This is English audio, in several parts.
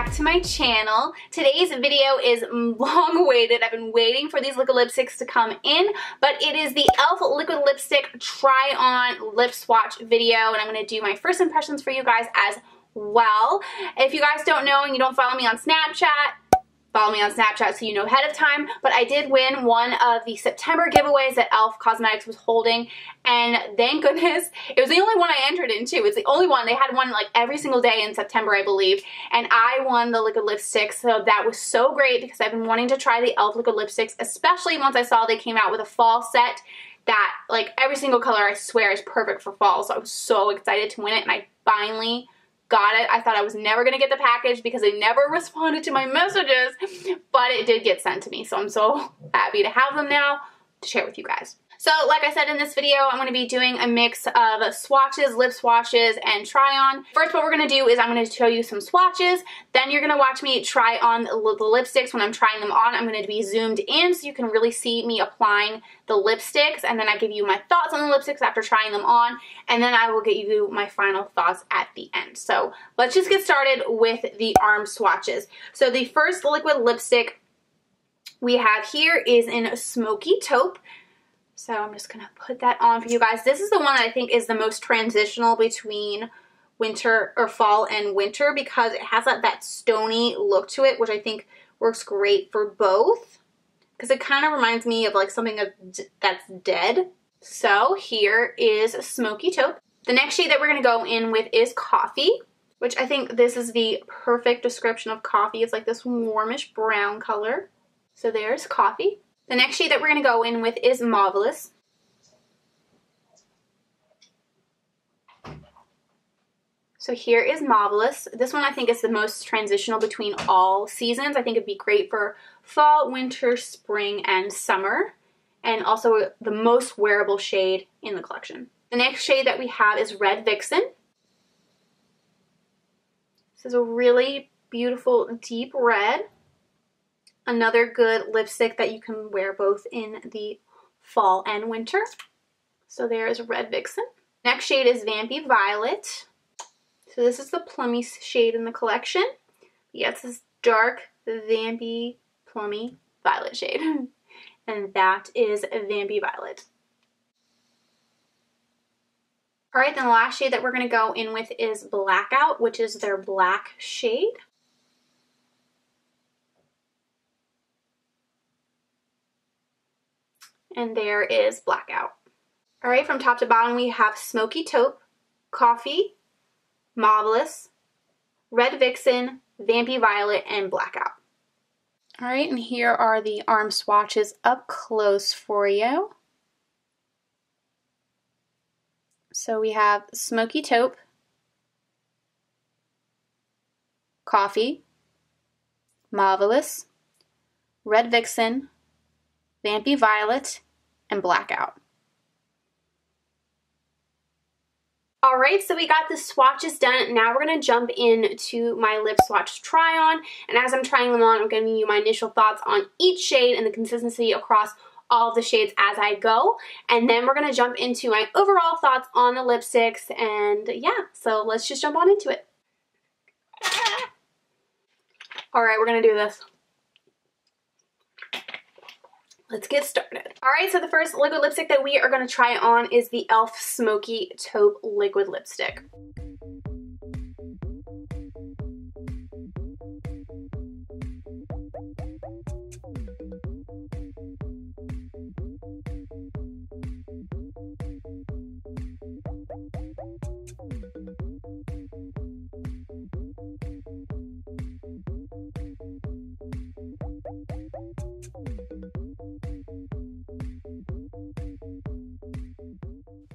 back to my channel. Today's video is long awaited. I've been waiting for these liquid lipsticks to come in, but it is the e.l.f. liquid lipstick try on lip swatch video, and I'm going to do my first impressions for you guys as well. If you guys don't know and you don't follow me on Snapchat, follow me on Snapchat so you know ahead of time, but I did win one of the September giveaways that e.l.f. Cosmetics was holding, and thank goodness, it was the only one I entered into. It's the only one. They had one like every single day in September, I believe, and I won the liquid lipstick, so that was so great because I've been wanting to try the e.l.f. liquid lipsticks, especially once I saw they came out with a fall set that, like, every single color I swear is perfect for fall, so I was so excited to win it, and I finally got it. I thought I was never going to get the package because they never responded to my messages, but it did get sent to me, so I'm so happy to have them now to share with you guys. So like I said in this video, I'm going to be doing a mix of swatches, lip swatches, and try on. First, what we're going to do is I'm going to show you some swatches. Then you're going to watch me try on the lipsticks. When I'm trying them on, I'm going to be zoomed in so you can really see me applying the lipsticks. And then I give you my thoughts on the lipsticks after trying them on. And then I will get you my final thoughts at the end. So let's just get started with the arm swatches. So the first liquid lipstick we have here is in Smokey Taupe. So I'm just going to put that on for you guys. This is the one that I think is the most transitional between winter or fall and winter because it has that stony look to it, which I think works great for both because it kind of reminds me of like something that's dead. So here is Smokey Taupe. The next shade that we're going to go in with is Coffee, which I think this is the perfect description of coffee. It's like this warmish brown color. So there's Coffee. The next shade that we're going to go in with is Mauvelous. So here is Mauvelous. This one I think is the most transitional between all seasons. I think it'd be great for fall, winter, spring, and summer. And also the most wearable shade in the collection. The next shade that we have is Red Vixen. This is a really beautiful deep red. Another good lipstick that you can wear both in the fall and winter. So there's Red Vixen. Next shade is Vampy Violet. So this is the plummy shade in the collection. Yes, this dark Vampy plummy violet shade. And that is Vampy Violet. Alright, then the last shade that we're going to go in with is Blackout, which is their black shade. And there is Blackout. Alright, from top to bottom we have Smokey Taupe, Coffee, Mauvelous, Red Vixen, Vampy Violet, and Blackout. Alright, and here are the arm swatches up close for you. So we have Smokey Taupe, Coffee, Mauvelous, Red Vixen, Vampy Violet, and Blackout. Alright, so we got the swatches done. Now we're going to jump into my lip swatch try on. And as I'm trying them on, I'm giving you my initial thoughts on each shade and the consistency across all of the shades as I go. And then we're going to jump into my overall thoughts on the lipsticks. And yeah, so let's just jump on into it. Alright, we're going to do this. Let's get started. Alright, so the first liquid lipstick that we are going to try on is the e.l.f. Smokey Taupe liquid lipstick.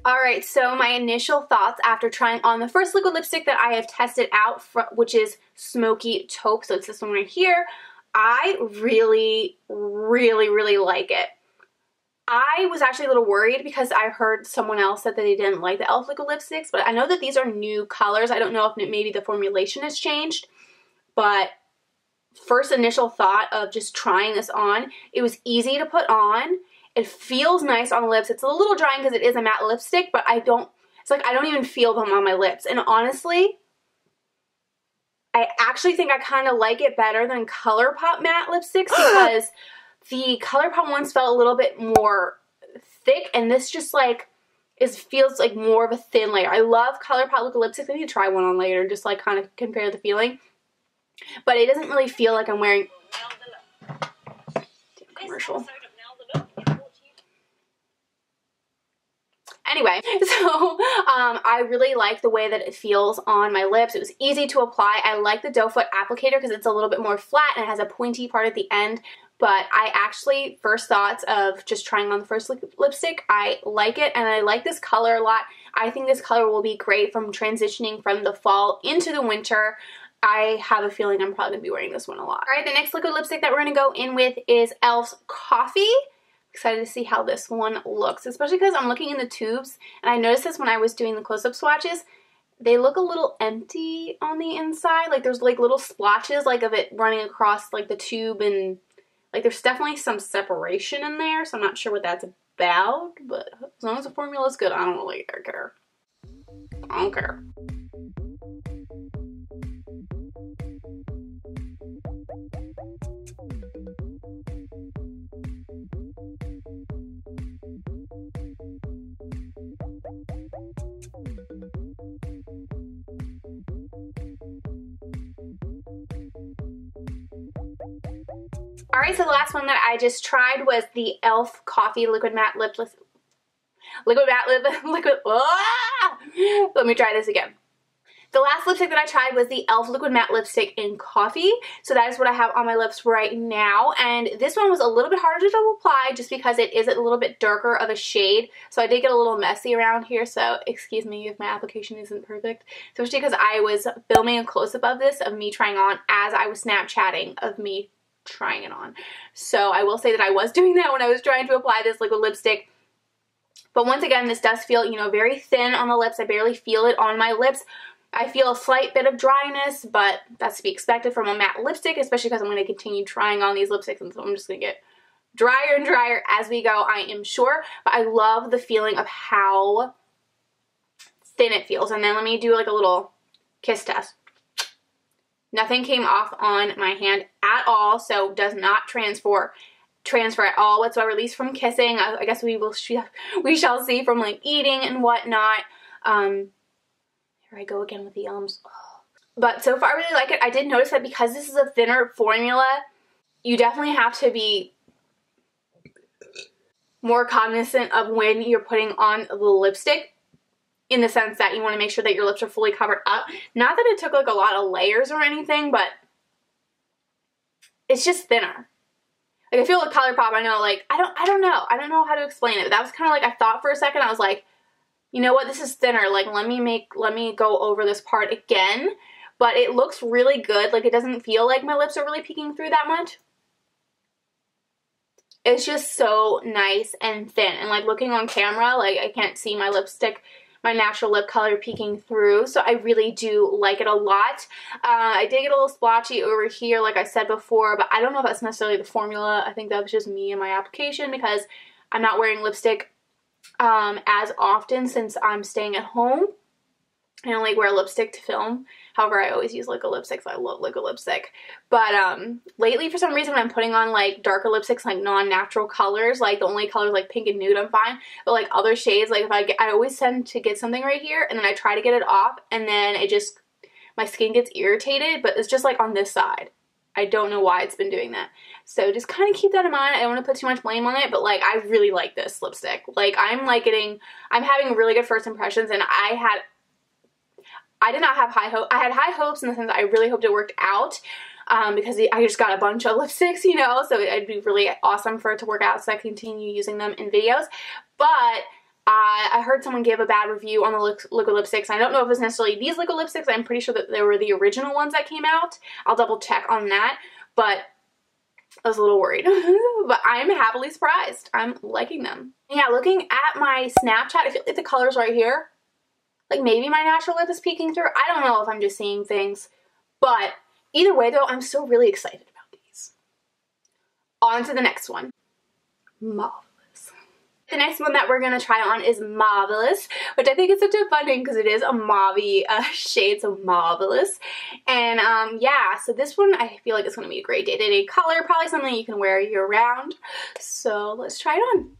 Alright, so my initial thoughts after trying on the first liquid lipstick that I have tested out, which is Smokey Taupe, so it's this one right here. I really, really, really like it. I was actually a little worried because I heard someone else said that they didn't like the e.l.f. liquid lipsticks, but I know that these are new colors. I don't know if maybe the formulation has changed, but first initial thought of just trying this on, it was easy to put on. It feels nice on the lips. It's a little drying because it is a matte lipstick, but it's like I don't even feel them on my lips. And honestly, I actually think I kind of like it better than ColourPop matte lipsticks because the ColourPop ones felt a little bit more thick, and this just like feels like more of a thin layer. I love ColourPop liquid lipsticks. I need to try one on later, just like kind of compare the feeling. But it doesn't really feel like I'm wearing... Damn commercial. Anyway, so I really like the way that it feels on my lips. It was easy to apply. I like the doe foot applicator because it's a little bit more flat and it has a pointy part at the end. But I actually, first thoughts of just trying on the first lipstick, I like it and I like this color a lot. I think this color will be great from transitioning from the fall into the winter. I have a feeling I'm probably going to be wearing this one a lot. Alright, the next liquid lipstick that we're going to go in with is e.l.f.'s Coffee. Excited to see how this one looks, especially because I'm looking in the tubes and I noticed this when I was doing the close-up swatches. They look a little empty on the inside. Like there's like little splotches like of it running across like the tube, and like there's definitely some separation in there, so I'm not sure what that's about, but as long as the formula is good, I don't really care. I don't care. Alright, so the last one that I just tried was the e.l.f. Coffee Liquid Matte Lip. Let me try this again. The last lipstick that I tried was the e.l.f. Liquid Matte Lipstick in Coffee. So that is what I have on my lips right now. And this one was a little bit harder to apply just because it is a little bit darker of a shade. So I did get a little messy around here. So excuse me if my application isn't perfect. Especially because I was filming a close-up of this, of me trying on, as I was Snapchatting of me trying it on. So I will say that I was doing that when I was trying to apply this liquid lipstick. But once again, this does feel, you know, very thin on the lips. I barely feel it on my lips. I feel a slight bit of dryness, but that's to be expected from a matte lipstick, especially because I'm going to continue trying on these lipsticks, and so I'm just going to get drier and drier as we go, I am sure. But I love the feeling of how thin it feels. And then let me do like a little kiss test. Nothing came off on my hand at all, so does not transfer at all whatsoever, at least from kissing. I guess we shall see from like eating and whatnot. Here I go again with the ums. Oh. But so far I really like it. I did notice that because this is a thinner formula, you definitely have to be more cognizant of when you're putting on the lipstick, in the sense that you want to make sure that your lips are fully covered up. Not that it took like a lot of layers or anything, but it's just thinner. Like I feel with ColourPop, I know, like, I don't know how to explain it. But that was kind of like, I thought for a second, I was like, you know what, this is thinner. Like, let me go over this part again. But it looks really good. Like, it doesn't feel like my lips are really peeking through that much. It's just so nice and thin. And like looking on camera, like I can't see my lipstick, my natural lip color peeking through. So I really do like it a lot. I did get a little splotchy over here, like I said before, but I don't know if that's necessarily the formula. I think that was just me and my application, because I'm not wearing lipstick as often since I'm staying at home. I only wear lipstick to film. However, I always use liquid lipsticks. I love liquid lipstick. But lately, for some reason, when I'm putting on like darker lipsticks, like non-natural colors, like the only colors like pink and nude, I'm fine. But like other shades, like if I always tend to get something right here, and then I try to get it off, and then it just, my skin gets irritated. But it's just like on this side. I don't know why it's been doing that. So just kind of keep that in mind. I don't want to put too much blame on it, but like I really like this lipstick. Like I'm having really good first impressions, and I did not have high hopes. I had high hopes in the sense that I really hoped it worked out, because I just got a bunch of lipsticks, you know, so it'd be really awesome for it to work out so I continue using them in videos. But I heard someone give a bad review on the liquid lipsticks. I don't know if it's necessarily these liquid lipsticks. I'm pretty sure that they were the original ones that came out. I'll double check on that, but I was a little worried. But I'm happily surprised. I'm liking them. Yeah, looking at my Snapchat, I feel like the colors right here, like maybe my natural lip is peeking through. I don't know if I'm just seeing things. But either way though, I'm still really excited about these. On to the next one. Mauvelous. The next one that we're going to try on is Mauvelous, which I think is such a fun name because it is a mauvey shade, so Mauvelous. And yeah, so this one I feel like it's going to be a great day-to-day color, probably something you can wear year-round. So let's try it on.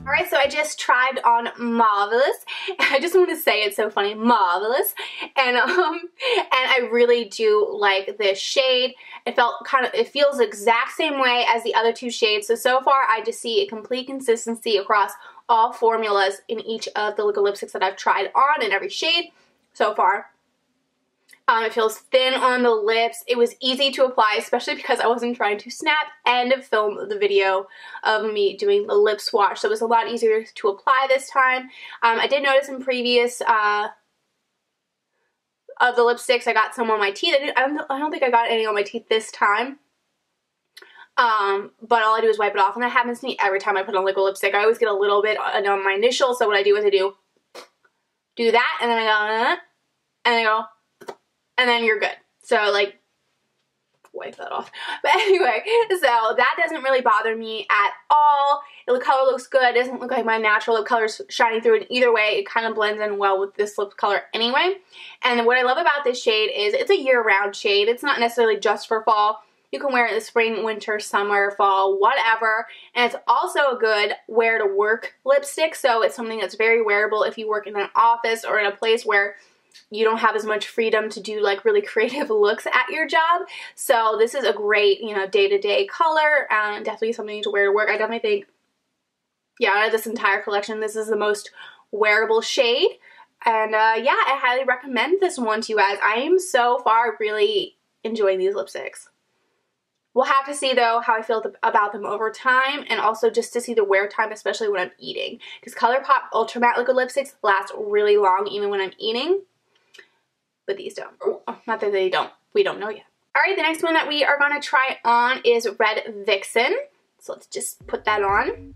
Alright, so I just tried on Mauvelous. I just want to say it's so funny, Mauvelous. And I really do like this shade. It feels the exact same way as the other two shades. So far I just see a complete consistency across all formulas in each of the liquid lipsticks that I've tried on in every shade so far. It feels thin on the lips. It was easy to apply, especially because I wasn't trying to snap and film the video of me doing the lip swatch. So it was a lot easier to apply this time. I did notice in previous of the lipsticks I got some on my teeth. I don't think I got any on my teeth this time. But all I do is wipe it off, and that happens to me every time I put on liquid lipstick. I always get a little bit on my initial, so what I do is I do that, and then I go, and I go, and then you're good. So like, wipe that off. But anyway, so that doesn't really bother me at all. The color looks good. It doesn't look like my natural lip color is shining through, and either way, it kind of blends in well with this lip color anyway. And what I love about this shade is it's a year-round shade. It's not necessarily just for fall. You can wear it in the spring, winter, summer, fall, whatever. And it's also a good wear-to-work lipstick, so it's something that's very wearable if you work in an office or in a place where you don't have as much freedom to do like really creative looks at your job. So this is a great, you know, day-to-day color, and definitely something to wear to work. I definitely think, yeah, out of this entire collection, this is the most wearable shade. And yeah, I highly recommend this one to you guys. I am so far really enjoying these lipsticks. We'll have to see though how I feel about them over time, and also just to see the wear time, especially when I'm eating. Because ColourPop Ultra Matte Liquid Lipsticks last really long even when I'm eating. But these don't. Oh, not that they don't. We don't know yet. Alright, the next one that we are going to try on is Red Vixen. So let's just put that on.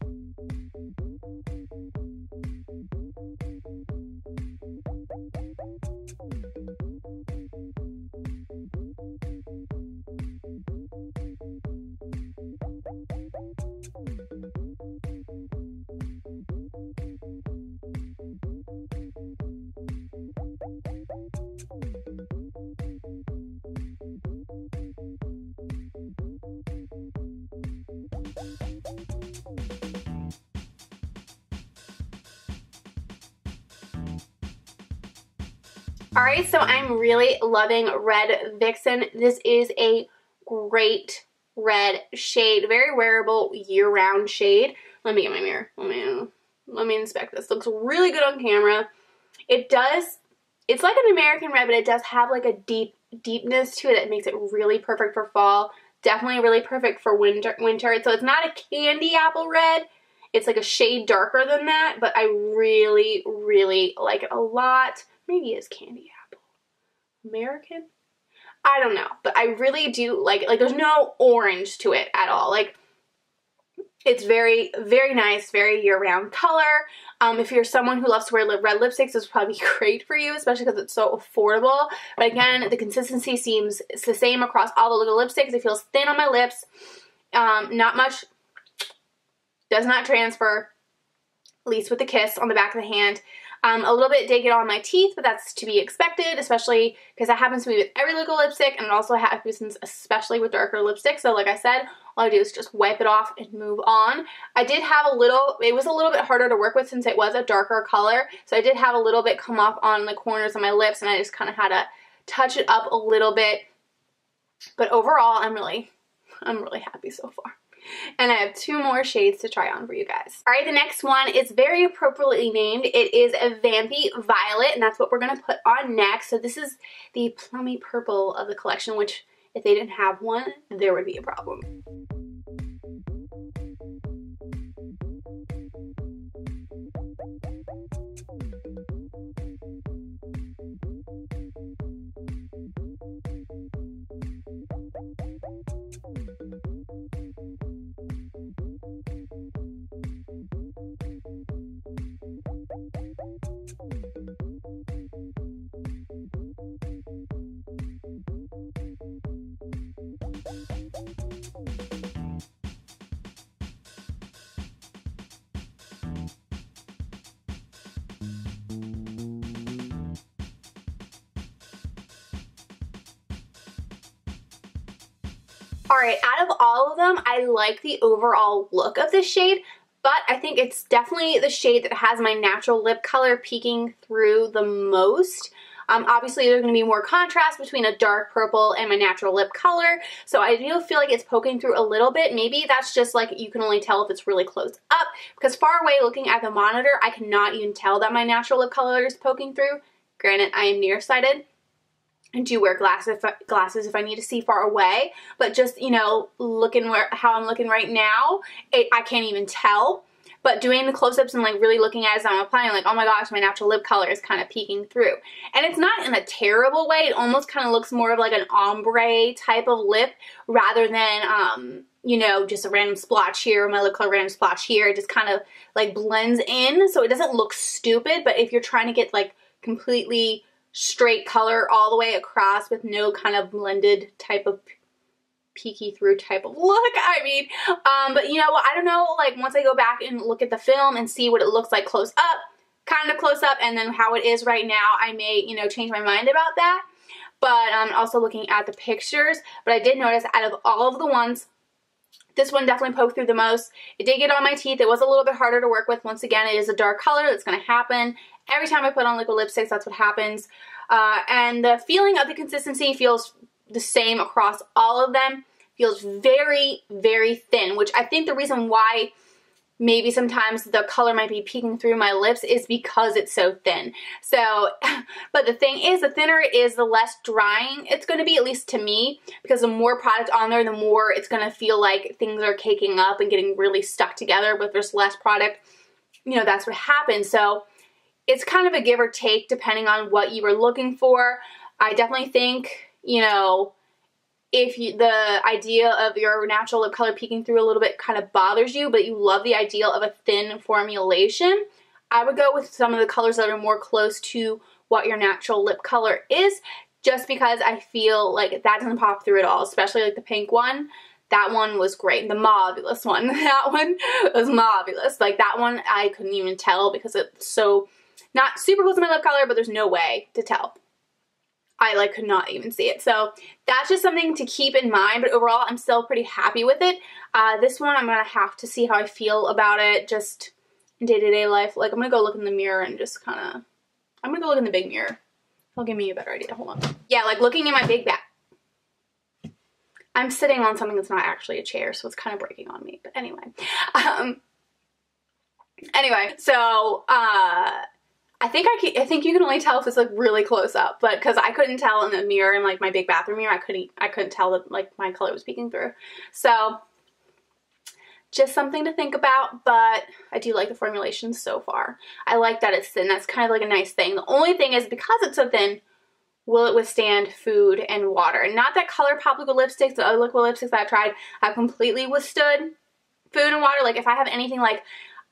Alright, so I'm really loving Red Vixen. This is a great red shade. Very wearable year-round shade. Let me get my mirror. Let me inspect this. Looks really good on camera. It's like an American red, but it does have like a deepness to it that makes it really perfect for fall. Definitely really perfect for winter. So it's not a candy apple red. It's like a shade darker than that, but I really, really like it a lot. Maybe it's candy apple. American? I don't know, but I really do like it. Like, there's no orange to it at all. Like, it's very, very nice, very year-round color. If you're someone who loves to wear red lipsticks, this is probably great for you, especially because it's so affordable. But again, the consistency seems the same across all the little lipsticks. It feels thin on my lips. Not much. Does not transfer, at least with the kiss on the back of the hand. A little bit did get on my teeth, but that's to be expected, especially because that happens to me with every liquid lipstick, and it also happens especially with darker lipstick. So like I said, all I do is just wipe it off and move on. I did have it was a little bit harder to work with since it was a darker color, so I did have a little bit come off on the corners of my lips, and I just kind of had to touch it up a little bit. But overall, I'm really happy so far. And I have 2 more shades to try on for you guys. All right, the next one is very appropriately named. It is a Vampy Violet, and that's what we're going to put on next. So this is the plummy purple of the collection, which if they didn't have one, there would be a problem. Alright, out of all of them, I like the overall look of this shade, but I think it's definitely the shade that has my natural lip color peeking through the most. Obviously, there's going to be more contrast between a dark purple and my natural lip color, so I do feel like it's poking through a little bit. Maybe that's just like you can only tell if it's really close up, because far away looking at the monitor, I cannot even tell that my natural lip color is poking through. Granted, I am nearsighted. I do wear glasses if I need to see far away, but just, you know, looking how I'm looking right now, I can't even tell. But doing the close-ups and like really looking at it as I'm applying, like, oh my gosh, my natural lip color is kind of peeking through. And it's not in a terrible way. It almost kind of looks more of like an ombre type of lip rather than, you know, just a random splotch here, my lip color random splotch here. It just kind of like blends in, so it doesn't look stupid. But if you're trying to get like completely straight color all the way across with no kind of blended type of peeky through type of look, I mean, but you know what, I don't know, like once I go back and look at the film and see what it looks like close up, kind of close up, and then how it is right now, I may, you know, change my mind about that. But also looking at the pictures, but I did notice out of all of the ones, this one definitely poked through the most. It did get on my teeth. It was a little bit harder to work with. Once again, it is a dark color. That's going to happen. Every time I put on liquid lipsticks, that's what happens. And the feeling of the consistency feels the same across all of them. Feels very, very thin, which I think the reason why maybe sometimes the color might be peeking through my lips is because it's so thin. So, but the thing is, the thinner it is, the less drying it's going to be, at least to me, because the more product on there, the more it's going to feel like things are caking up and getting really stuck together. But if there's less product, you know, that's what happens. So it's kind of a give or take depending on what you were looking for. I definitely think, you know, if the idea of your natural lip color peeking through a little bit kind of bothers you, but you love the idea of a thin formulation, I would go with some of the colors that are more close to what your natural lip color is, just because I feel like that doesn't pop through at all, especially like the pink one. That one was great. The Mauvelous one, that one was Mauvelous. Like that one, I couldn't even tell because it's so not super close to my lip color, but there's no way to tell. I like could not even see it. So that's just something to keep in mind, but overall I'm still pretty happy with it. This one I'm going to have to see how I feel about it just in day-to-day life. Like I'm going to go look in the mirror and just kind of, I'm going to go look in the big mirror. It'll give me a better idea. Hold on. Yeah, like looking in my big bag. I'm sitting on something that's not actually a chair, so it's kind of breaking on me. But anyway. Anyway, so I think you can only tell if it's like really close up, but because I couldn't tell in the mirror in like my big bathroom mirror, I couldn't tell that like my color was peeking through. So just something to think about, but I do like the formulation so far. I like that it's thin. That's kind of like a nice thing. The only thing is, because it's so thin, will it withstand food and water? And not that ColourPop liquid lipsticks, the other liquid lipsticks that I've tried have completely withstood food and water. Like if I have anything like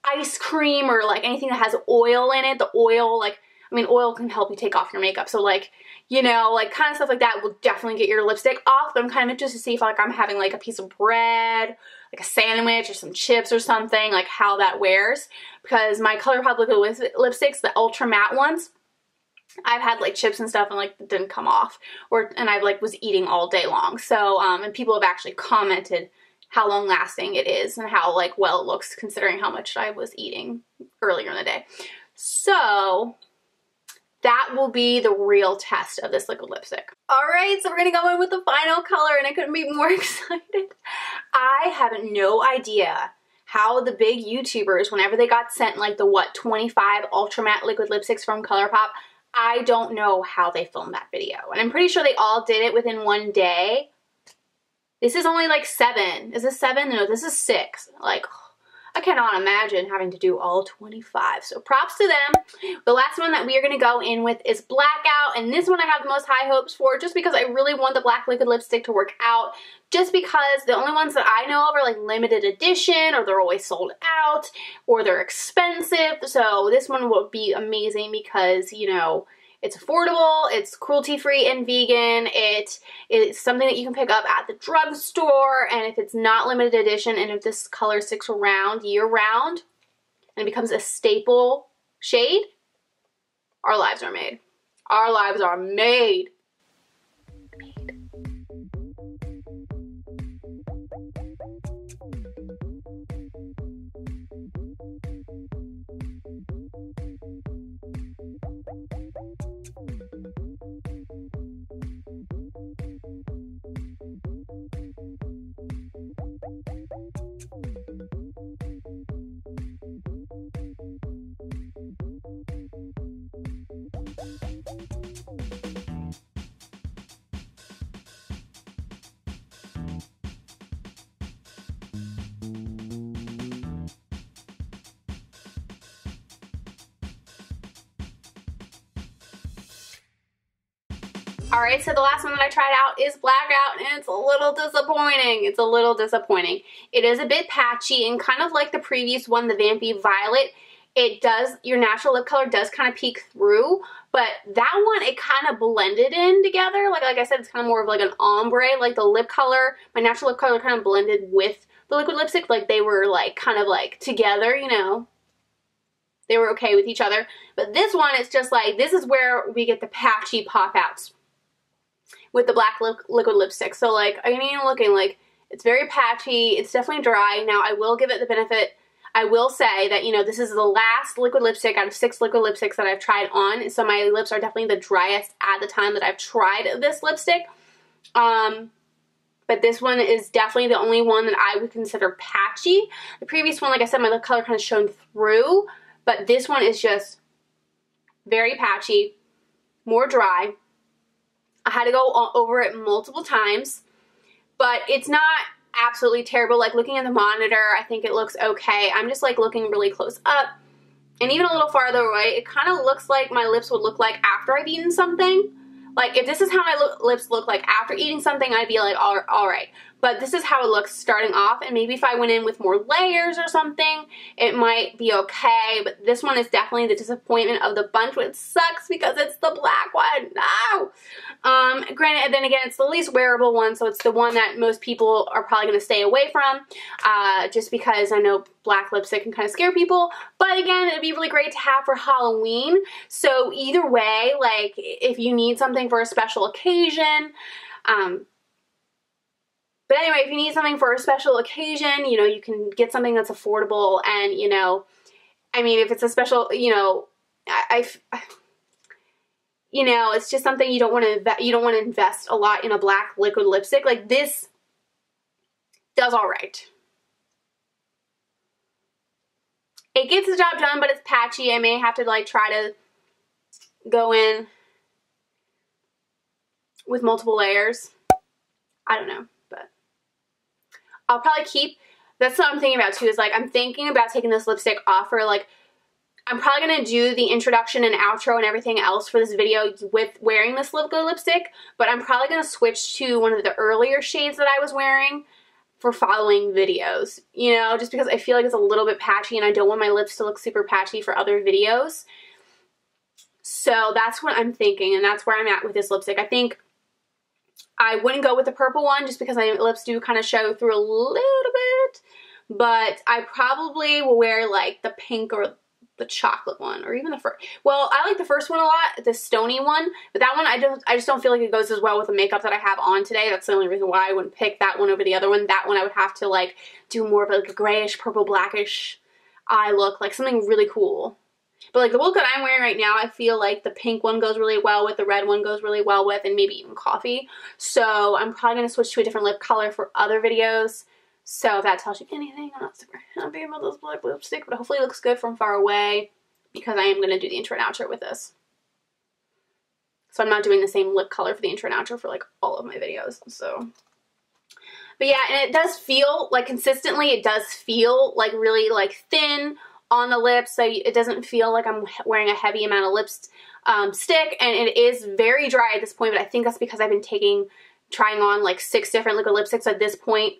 ice cream or like anything that has oil in it, the oil, like, I mean, oil can help you take off your makeup. So like, you know, like kind of stuff like that will definitely get your lipstick off. But I'm kind of interested to see if like I'm having like a piece of bread, like a sandwich or some chips or something, like how that wears. Because my ColourPop liquid lipsticks, the ultra matte ones, I've had like chips and stuff and like it didn't come off, and I like was eating all day long. So and people have actually commented how long lasting it is and how like well it looks considering how much I was eating earlier in the day. So that will be the real test of this liquid lipstick. Alright, so we're gonna go in with the final color, and I couldn't be more excited. I have no idea how the big YouTubers, whenever they got sent like the, what, 25 ultra matte liquid lipsticks from ColourPop, I don't know how they filmed that video. And I'm pretty sure they all did it within one day. This is only like 7. Is this 7? No, this is 6. Like, I cannot imagine having to do all 25. So props to them. The last one that we are going to go in with is Blackout. And this one I have the most high hopes for just because I really want the black liquid lipstick to work out. Just because the only ones that I know of are like limited edition, or they're always sold out, or they're expensive. So this one will be amazing because, you know, it's affordable, it's cruelty-free and vegan, it is something that you can pick up at the drugstore, and if it's not limited edition, and if this color sticks around year-round, and it becomes a staple shade, our lives are made. Our lives are made. Alright, so the last one that I tried out is Blackout, and it's a little disappointing. It's a little disappointing. It is a bit patchy, and kind of like the previous one, the Vampy Violet, it does, your natural lip color does kind of peek through, but that one, it kind of blended in together. Like I said, it's kind of more of like an ombre, like the lip color, my natural lip color kind of blended with the liquid lipstick, like they were like kind of like together, you know. They were okay with each other. But this one, it's just like, this is where we get the patchy pop outs with the black liquid lipstick. So like, I mean, looking like, it's very patchy, it's definitely dry. Now I will give it the benefit, I will say that, you know, this is the last liquid lipstick out of 6 liquid lipsticks that I've tried on, so my lips are definitely the driest at the time that I've tried this lipstick. But this one is definitely the only one that I would consider patchy. The previous one, like I said, my lip color kind of shone through, but this one is just very patchy, more dry. I had to go over it multiple times, but it's not absolutely terrible. Like looking at the monitor, I think it looks okay. I'm just like looking really close up and even a little farther away. It kind of looks like my lips would look like after I've eaten something. Like if this is how my lips look like after eating something, I'd be like, all right. But this is how it looks starting off, and maybe if I went in with more layers or something, it might be okay. But this one is definitely the disappointment of the bunch, which sucks because it's the black one. No! Granted, and then again, it's the least wearable one, so it's the one that most people are probably going to stay away from, just because I know black lipstick can kind of scare people. But again, it'd be really great to have for Halloween. So either way, like if you need something for a special occasion, but anyway, if you need something for a special occasion, you know, you can get something that's affordable, and, you know, I mean, if it's a special, you know, you know, it's just something you don't want to invest a lot in a black liquid lipstick. Like this does all right. It gets the job done, but it's patchy. I may have to like try to go in with multiple layers. I don't know. I'll probably keep, that's what I'm thinking about too, is like I'm thinking about taking this lipstick off for like, I'm probably going to do the introduction and outro and everything else for this video with wearing this liquid lipstick, but I'm probably going to switch to one of the earlier shades that I was wearing for following videos, you know, just because I feel like it's a little bit patchy and I don't want my lips to look super patchy for other videos. So that's what I'm thinking, and that's where I'm at with this lipstick. I think I wouldn't go with the purple one just because my lips do kind of show through a little bit, but I probably will wear like the pink or the chocolate one, or even the first. Well, I like the first one a lot, the stony one, but that one I just don't feel like it goes as well with the makeup that I have on today. That's the only reason why I wouldn't pick that one over the other one. That one I would have to like do more of like a grayish, purple, blackish eye look, like something really cool. But like the look that I'm wearing right now, I feel like the pink one goes really well with, the red one goes really well with, and maybe even coffee. So I'm probably going to switch to a different lip color for other videos. So if that tells you anything, I'm not super happy about this black lipstick, but hopefully it looks good from far away because I am going to do the intro and outro with this. So I'm not doing the same lip color for the intro and outro for like all of my videos. So, but yeah, and it does feel like consistently, it does feel like really like thin on the lips. So it doesn't feel like I'm wearing a heavy amount of stick, and it is very dry at this point, but I think that's because I've been trying on like 6 different liquid lipsticks at this point.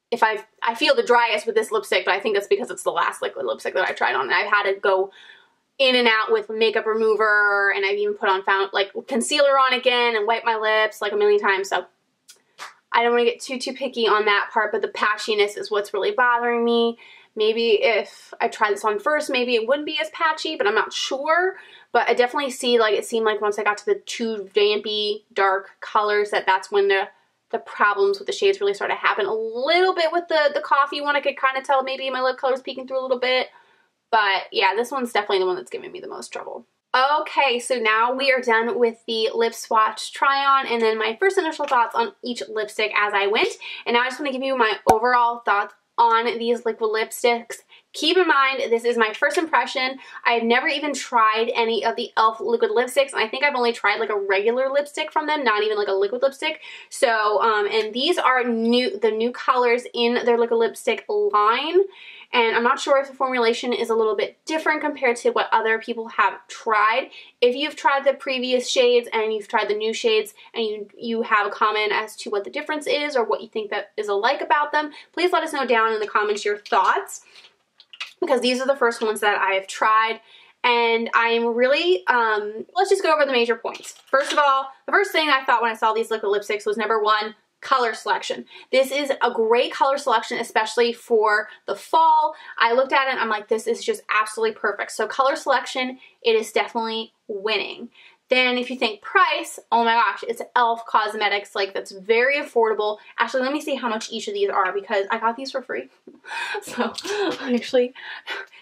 If I feel the driest with this lipstick, but I think that's because it's the last liquid lipstick that I tried on, and I've had to go in and out with makeup remover, and I've even put on like concealer on again and wipe my lips like a million times. So I don't want to get too picky on that part, but the patchiness is what's really bothering me. Maybe if I tried this on first, maybe it wouldn't be as patchy, but I'm not sure. But I definitely see, like, it seemed like once I got to the 2 vampy dark colors that's when the problems with the shades really started to happen. A little bit with the coffee one, I could kind of tell maybe my lip color was peeking through a little bit. But yeah, this one's definitely the one that's giving me the most trouble. Okay, so now we are done with the lip swatch try on and then my first initial thoughts on each lipstick as I went. And now I just want to give you my overall thoughts on these liquid lipsticks. Keep in mind, this is my first impression. I've never even tried any of the e.l.f. liquid lipsticks, and I think I've only tried like a regular lipstick from them, not even like a liquid lipstick. So, and these are the new colors in their liquid lipstick line. And I'm not sure if the formulation is a little bit different compared to what other people have tried. If you've tried the previous shades and you've tried the new shades and you have a comment as to what the difference is or what you think that is alike about them, please let us know down in the comments your thoughts, because these are the first ones that I have tried. And I'm really, let's just go over the major points. First of all, the first thing I thought when I saw these liquid lipsticks was number 1, color selection. This is a great color selection, especially for the fall. I looked at it and I'm like, this is just absolutely perfect. So color selection, it is definitely winning. Then if you think price, oh my gosh, it's e.l.f. Cosmetics. Like, that's very affordable. Actually, let me see how much each of these are because I got these for free. So I actually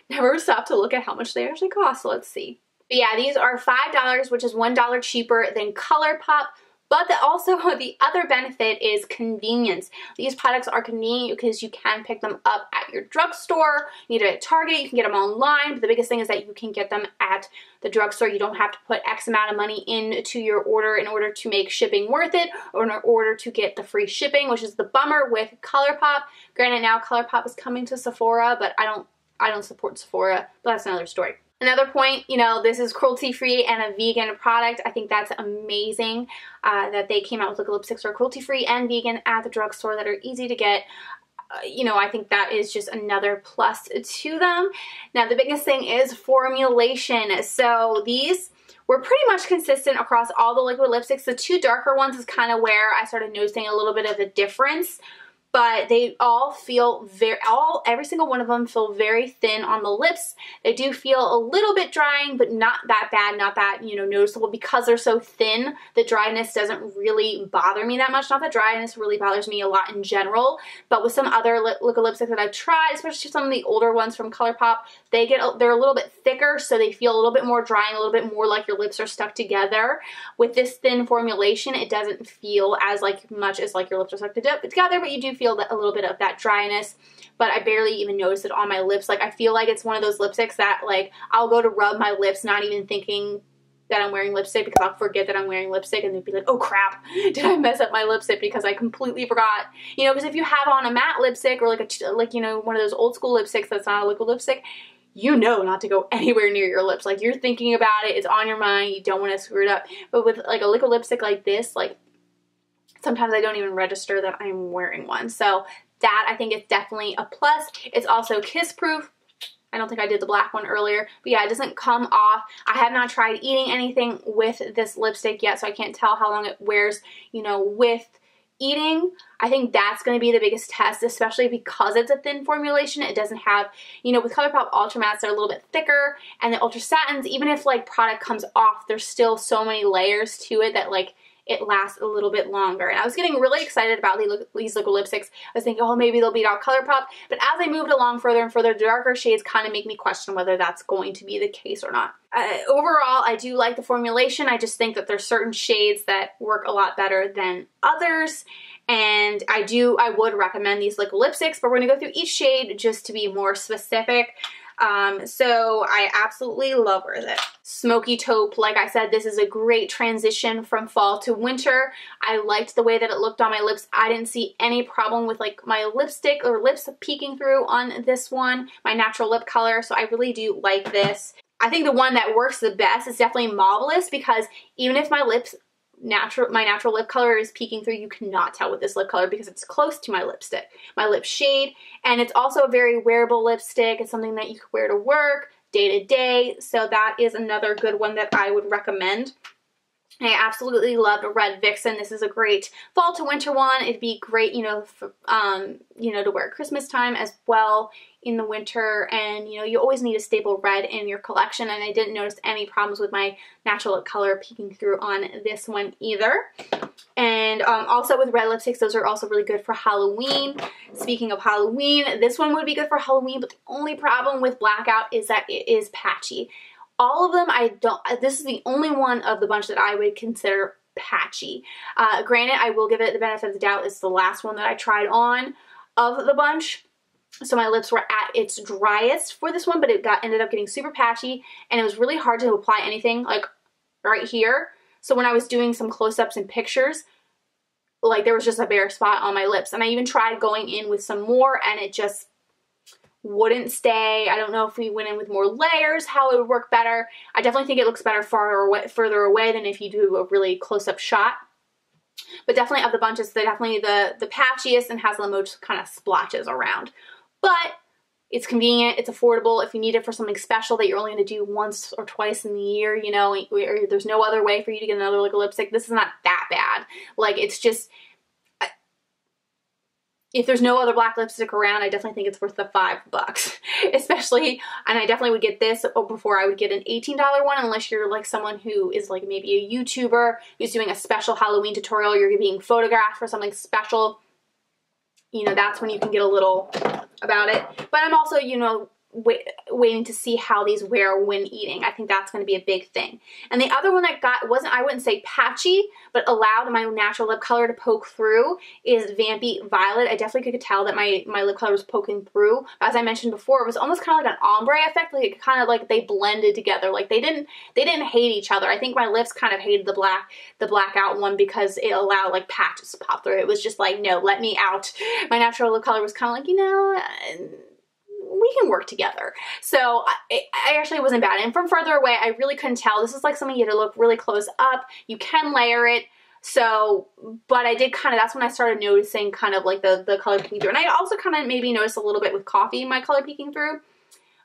never stopped to look at how much they actually cost. So let's see. But yeah, these are $5, which is $1 cheaper than ColourPop. But also the other benefit is convenience. These products are convenient because you can pick them up at your drugstore. You get it at Target, you can get them online, but the biggest thing is that you can get them at the drugstore. You don't have to put X amount of money into your order in order to make shipping worth it or in order to get the free shipping, which is the bummer with ColourPop. Granted, now ColourPop is coming to Sephora, but I don't support Sephora, but that's another story. Another point, you know, this is cruelty-free and a vegan product. I think that's amazing that they came out with liquid lipsticks that are cruelty-free and vegan at the drugstore that are easy to get. You know, I think that is just another plus to them. Now, the biggest thing is formulation. So these were pretty much consistent across all the liquid lipsticks. The 2 darker ones is kind of where I started noticing a little bit of a difference. But they all feel every single one of them feel very thin on the lips. They do feel a little bit drying, but not that bad, not that, you know, noticeable. Because they're so thin, the dryness doesn't really bother me that much. Not that dryness really bothers me a lot in general, but with some other liquid lipsticks that I've tried, especially some of the older ones from ColourPop, they're a little bit thicker, so they feel a little bit more drying, a little bit more like your lips are stuck together. With this thin formulation, it doesn't feel as much as like your lips are stuck together, but you do feel a little bit of that dryness, but I barely even notice it on my lips. Like, I feel like it's one of those lipsticks that, like, I'll go to rub my lips not even thinking that I'm wearing lipstick because I'll forget that I'm wearing lipstick and then be like, oh crap, did I mess up my lipstick because I completely forgot. You know, because if you have on a matte lipstick or like you know, one of those old school lipsticks that's not a liquid lipstick, you know not to go anywhere near your lips. Like, you're thinking about it, it's on your mind, you don't want to screw it up. But with like a liquid lipstick like this, like, sometimes I don't even register that I'm wearing one. So that, I think, is definitely a plus. It's also kiss proof. I don't think I did the black one earlier, but yeah, it doesn't come off. I have not tried eating anything with this lipstick yet, so I can't tell how long it wears, you know, with eating. I think that's going to be the biggest test, especially because it's a thin formulation. It doesn't have, you know, with ColourPop Ultra Mattes, they're a little bit thicker, and the Ultra Satins, even if like product comes off, there's still so many layers to it that like it lasts a little bit longer. And I was getting really excited about these liquid lipsticks. I was thinking, oh, maybe they'll beat out ColourPop. But as I moved along further and further, darker shades kind of make me question whether that's going to be the case or not. Overall, I do like the formulation. I just think that there's certain shades that work a lot better than others. And I would recommend these liquid lipsticks, but we're gonna go through each shade just to be more specific. So I absolutely love, where is it? Smokey Taupe. Like I said, this is a great transition from fall to winter. I liked the way that it looked on my lips. I didn't see any problem with like my lipstick or lips peeking through on this one, my natural lip color. So I really do like this. I think the one that works the best is definitely Mauvelous, because even if my natural lip color is peeking through, you cannot tell with this lip color because it's close to my lipstick, my lip shade. And it's also a very wearable lipstick. It's something that you could wear to work, day to day. So that is another good one that I would recommend. I absolutely loved Red Vixen. This is a great fall to winter one. It'd be great, you know, for, to wear at Christmas time as well in the winter. And, you know, you always need a staple red in your collection. And I didn't notice any problems with my natural lip color peeking through on this one either. And also with red lipsticks, those are also really good for Halloween. Speaking of Halloween, this one would be good for Halloween, but the only problem with Blackout is that it is patchy. All of them, this is the only one of the bunch that I would consider patchy. Granted, I will give it the benefit of the doubt. It's the last one that I tried on of the bunch. So my lips were at its driest for this one, but it ended up getting super patchy, and it was really hard to apply anything like right here. So when I was doing some close-ups and pictures, like there was just a bare spot on my lips. And I even tried going in with some more, and it just wouldn't stay. I don't know if we went in with more layers, how it would work better. I definitely think it looks better further away than if you do a really close-up shot. But definitely of the bunch, it's definitely the patchiest and has the most kind of splotches around. But it's convenient, it's affordable. If you need it for something special that you're only going to do once or twice in the year, you know, or there's no other way for you to get another liquid lipstick, this is not that bad. Like, it's just, if there's no other black lipstick around, I definitely think it's worth the $5, especially, and I definitely would get this before I would get an $18 one, unless you're like someone who is like maybe a YouTuber who's doing a special Halloween tutorial, you're being photographed for something special, you know, that's when you can get a little about it. But I'm also, you know, waiting to see how these wear when eating. I think that's going to be a big thing. And the other one that wasn't, I wouldn't say patchy, but allowed my natural lip color to poke through is Vampy Violet. I definitely could tell that my lip color was poking through. As I mentioned before, it was almost kind of like an ombre effect. Like it kind of like they blended together. Like they didn't hate each other. I think my lips kind of hated the Blackout one because it allowed like patches to pop through. It was just like, no, let me out. My natural lip color was kind of like, you know, we can work together. So I actually wasn't bad. And from further away, I really couldn't tell. This is like something you had to look really close up. You can layer it. So, but I did kind of, that's when I started noticing kind of like the color peeking through. And I also kind of maybe noticed a little bit with coffee, my color peeking through.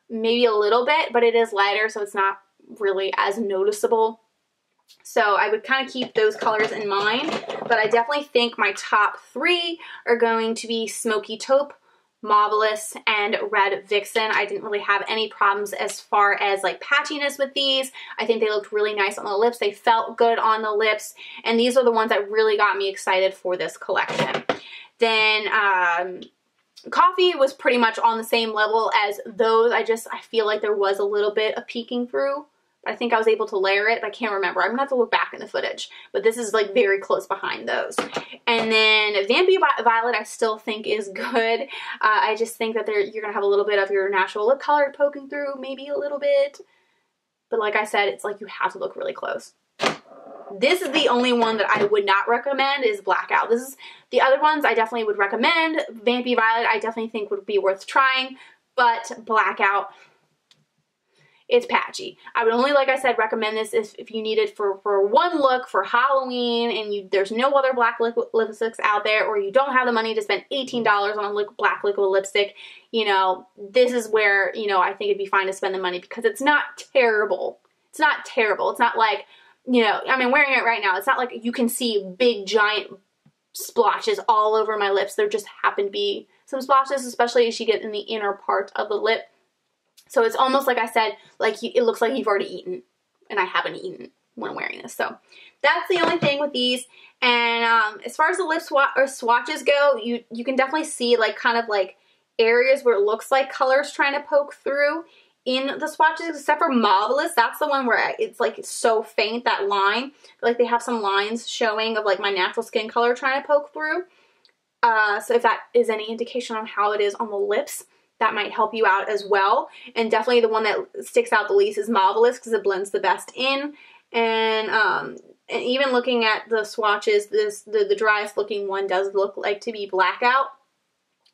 Maybe a little bit, but it is lighter, so it's not really as noticeable. So I would kind of keep those colors in mind. But I definitely think my top three are going to be Smokey Taupe, Mauvelous, and Red Vixen. I didn't really have any problems as far as like patchiness with these. I think they looked really nice on the lips. They felt good on the lips. And these are the ones that really got me excited for this collection. Then Coffee was pretty much on the same level as those. I feel like there was a little bit of peeking through. I think I was able to layer it, but I can't remember. I'm gonna have to look back in the footage. But this is like very close behind those. And then Vampy Violet I still think is good. I just think that you're gonna have a little bit of your natural lip color poking through, maybe a little bit. But like I said, it's like you have to look really close. This is the only one that I would not recommend is Blackout. This is the other ones I definitely would recommend. Vampy Violet I definitely think would be worth trying, but Blackout, it's patchy. I would only, like I said, recommend this if you need it for one look for Halloween and there's no other black lipsticks out there, or you don't have the money to spend $18 on a black liquid lipstick. You know, this is where, you know, I think it'd be fine to spend the money because it's not terrible. It's not terrible. It's not like, you know, I mean, wearing it right now, it's not like you can see big giant splotches all over my lips. There just happen to be some splotches, especially as you get in the inner part of the lip. So it's almost like I said, like it looks like you've already eaten, and I haven't eaten when wearing this. So that's the only thing with these. And as far as the lip swatches go, you can definitely see like kind of like areas where it looks like color's trying to poke through in the swatches, except for Mauvelous. That's the one where it's like it's so faint, that line. Like they have some lines showing of like my natural skin color trying to poke through. So if that is any indication on how it is on the lips, that might help you out as well. And definitely the one that sticks out the least is Mauvelous because it blends the best in. And even looking at the swatches, the driest looking one does look like to be Blackout.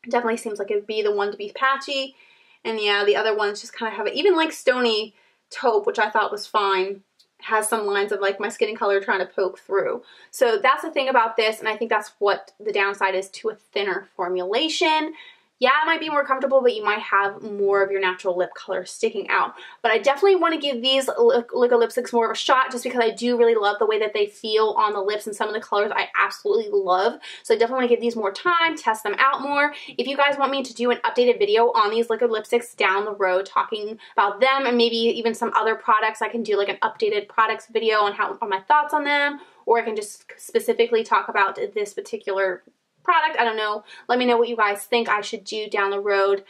Definitely seems like it would be the one to be patchy. And yeah, the other ones just kind of have it. Even like Stony Taupe, which I thought was fine, has some lines of like my skin color trying to poke through. So that's the thing about this, and I think that's what the downside is to a thinner formulation. Yeah, it might be more comfortable, but you might have more of your natural lip color sticking out. But I definitely want to give these liquid lipsticks more of a shot just because I do really love the way that they feel on the lips, and some of the colors I absolutely love. So I definitely want to give these more time, test them out more. If you guys want me to do an updated video on these liquid lipsticks down the road talking about them and maybe even some other products, I can do like an updated products video on my thoughts on them, or I can just specifically talk about this particular product. I don't know. Let me know what you guys think I should do down the road.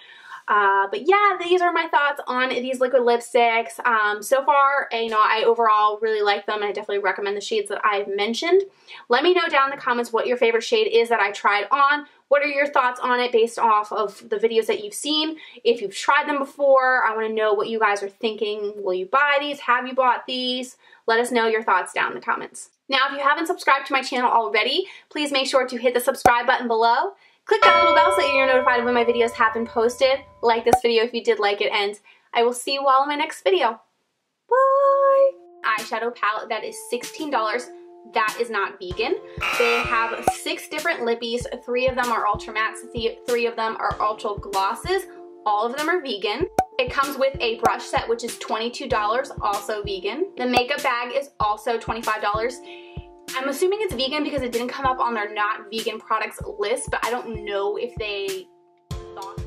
But yeah, these are my thoughts on these liquid lipsticks. So far, I overall really like them, and I definitely recommend the shades that I've mentioned. Let me know down in the comments what your favorite shade is that I tried on. What are your thoughts on it based off of the videos that you've seen? If you've tried them before, I want to know what you guys are thinking. Will you buy these? Have you bought these? Let us know your thoughts down in the comments. Now, if you haven't subscribed to my channel already, please make sure to hit the subscribe button below. Click that little bell so that you're notified when my videos have been posted. Like this video if you did like it, and I will see you all in my next video. Bye! Eyeshadow palette that is $16. That is not vegan. They have 6 different lippies. 3 of them are ultra mattes, 3 of them are ultra glosses. All of them are vegan. It comes with a brush set, which is $22, also vegan. The makeup bag is also $25. I'm assuming it's vegan because it didn't come up on their not vegan products list, but I don't know if they thought